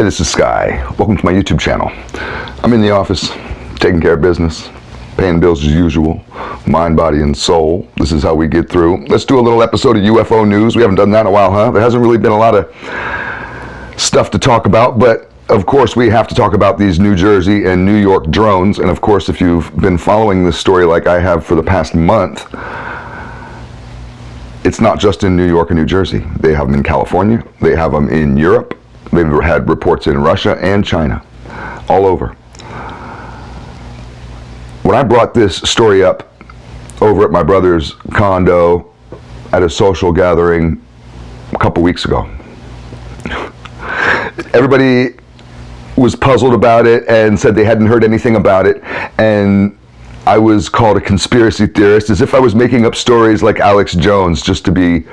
Hey, this is Sky. Welcome to my YouTube channel. I'm in the office, taking care of business, paying bills as usual, mind, body, and soul. This is how we get through. Let's do a little episode of UFO news. We haven't done that in a while, huh? There hasn't really been a lot of stuff to talk about, but of course we have to talk about these New Jersey and New York drones. And of course, if you've been following this story like I have for the past month, it's not just in New York and New Jersey. They have them in California. They have them in Europe. They've had reports in Russia and China, all over. When I brought this story up over at my brother's condo at a social gathering a couple weeks ago, everybody was puzzled about it and said they hadn't heard anything about it, and I was called a conspiracy theorist, as if I was making up stories like Alex Jones just to be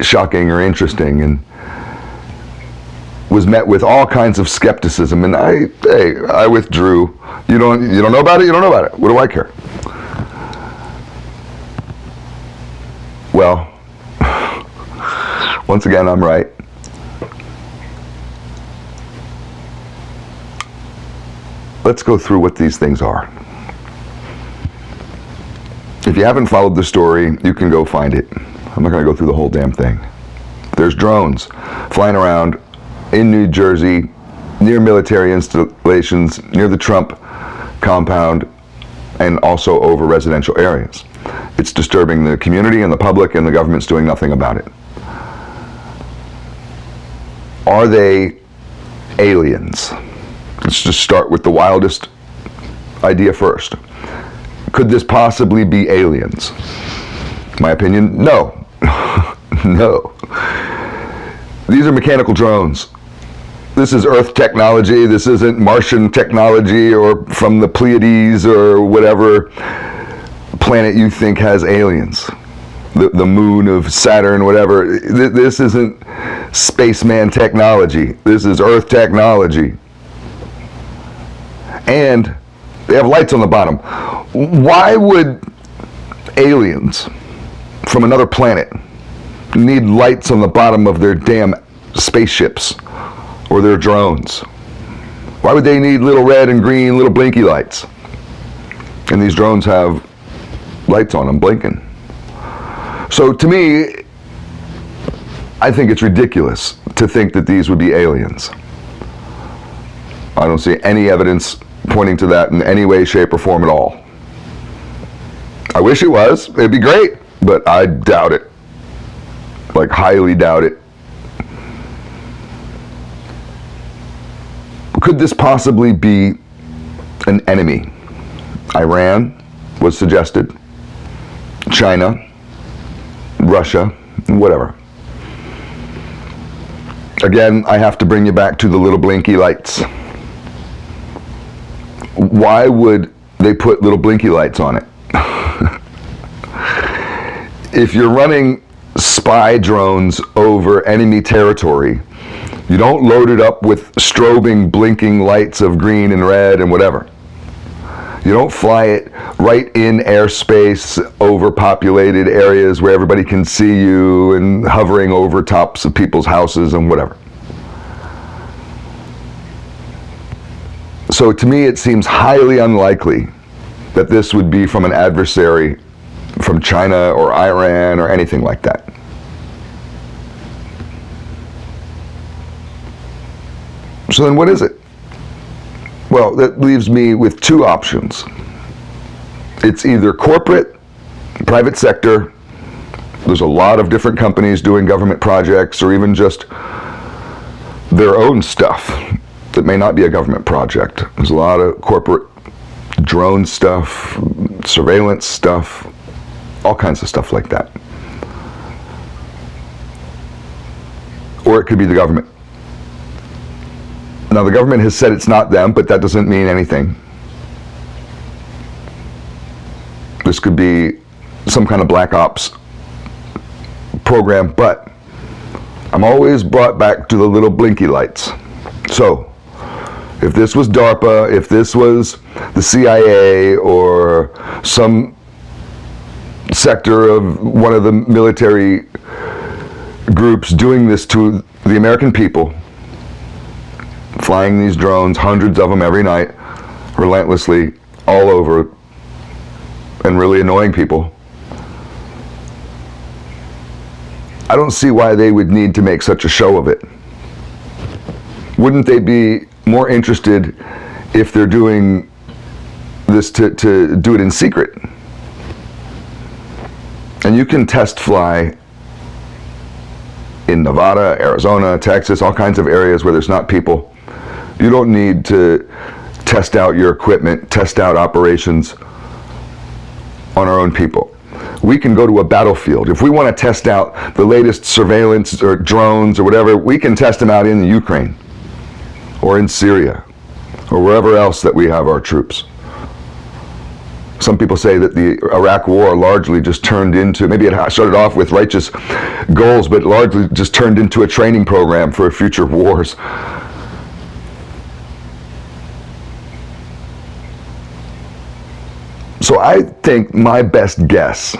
shocking or interesting, and was met with all kinds of skepticism. And I withdrew. You don't know about it? You don't know about it. What do I care? Well, once again, I'm right. Let's go through what these things are. If you haven't followed the story, you can go find it. I'm not going to go through the whole damn thing. There's drones flying around in New Jersey, near military installations, near the Trump compound, and also over residential areas. It's disturbing the community and the public, and the government's doing nothing about it. Are they aliens? Let's just start with the wildest idea first. Could this possibly be aliens? My opinion, no. No. These are mechanical drones. This is Earth technology. This isn't Martian technology or from the Pleiades or whatever planet you think has aliens. The moon of Saturn, whatever. This isn't spaceman technology. This is Earth technology. And they have lights on the bottom. Why would aliens from another planet need lights on the bottom of their damn spaceships or their drones? Why would they need little red and green, little blinky lights? And these drones have lights on them blinking. So to me, I think it's ridiculous to think that these would be aliens. I don't see any evidence pointing to that in any way, shape, or form at all. I wish it was. It'd be great, but I doubt it. Like, highly doubt it. Could this possibly be an enemy? Iran was suggested. China, Russia, whatever. Again, I have to bring you back to the little blinky lights. Why would they put little blinky lights on it? If you're running spy drones over enemy territory, you don't load it up with strobing, blinking lights of green and red and whatever. You don't fly it right in airspace over populated areas where everybody can see you and hovering over tops of people's houses and whatever. So to me, it seems highly unlikely that this would be from an adversary from China or Iran or anything like that. So then what is it? Well, that leaves me with two options. It's either corporate, private sector. There's a lot of different companies doing government projects, or even just their own stuff that may not be a government project. There's a lot of corporate drone stuff, surveillance stuff, all kinds of stuff like that. Or it could be the government. Now, the government has said it's not them, but that doesn't mean anything. This could be some kind of black ops program, but I'm always brought back to the little blinky lights. So, if this was DARPA, if this was the CIA or some sector of one of the military groups doing this to the American people, flying these drones, hundreds of them every night, relentlessly, all over, and really annoying people. I don't see why they would need to make such a show of it. Wouldn't they be more interested if they're doing this to do it in secret? And you can test fly in Nevada, Arizona, Texas, all kinds of areas where there's not people. You don't need to test out your equipment, test out operations on our own people. We can go to a battlefield. If we want to test out the latest surveillance or drones or whatever, we can test them out in the Ukraine or in Syria or wherever else that we have our troops. Some people say that the Iraq war largely just turned into, maybe it started off with righteous goals, but largely just turned into a training program for future wars. So I think my best guess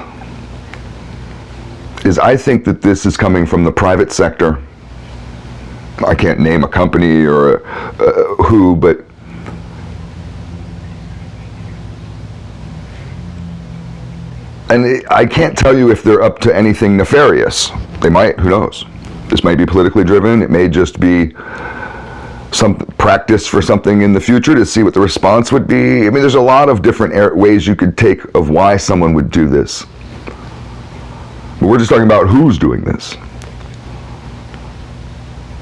is I think that this is coming from the private sector. I can't name a company or who, but and I can't tell you if they're up to anything nefarious. They might, who knows? This might be politically driven. It may just be some practice for something in the future to see what the response would be. I mean, there's a lot of different ways you could take of why someone would do this. But we're just talking about who's doing this.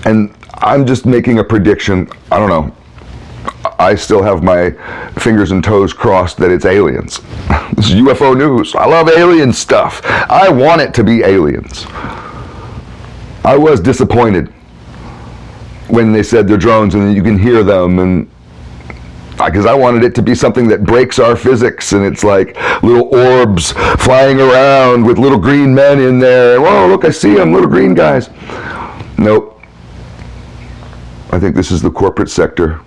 And I'm just making a prediction. I don't know. I still have my fingers and toes crossed that it's aliens. This is UFO news. I love alien stuff. I want it to be aliens. I was disappointed when they said they're drones and you can hear them, and because I wanted it to be something that breaks our physics, and it's like little orbs flying around with little green men in there. Whoa, look, I see them, little green guys. Nope. I think this is the corporate sector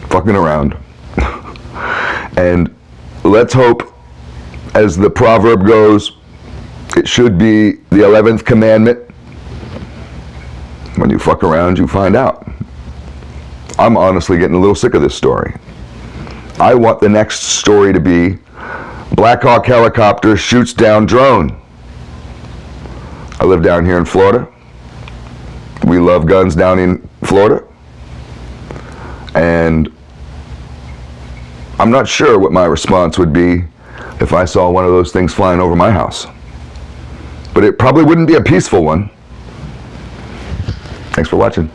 fucking around. And let's hope, as the proverb goes, it should be the 11th commandment. When you fuck around, you find out. I'm honestly getting a little sick of this story. I want the next story to be Black Hawk helicopter shoots down drone. I live down here in Florida. We love guns down in Florida. And I'm not sure what my response would be if I saw one of those things flying over my house. But it probably wouldn't be a peaceful one. Thanks for watching.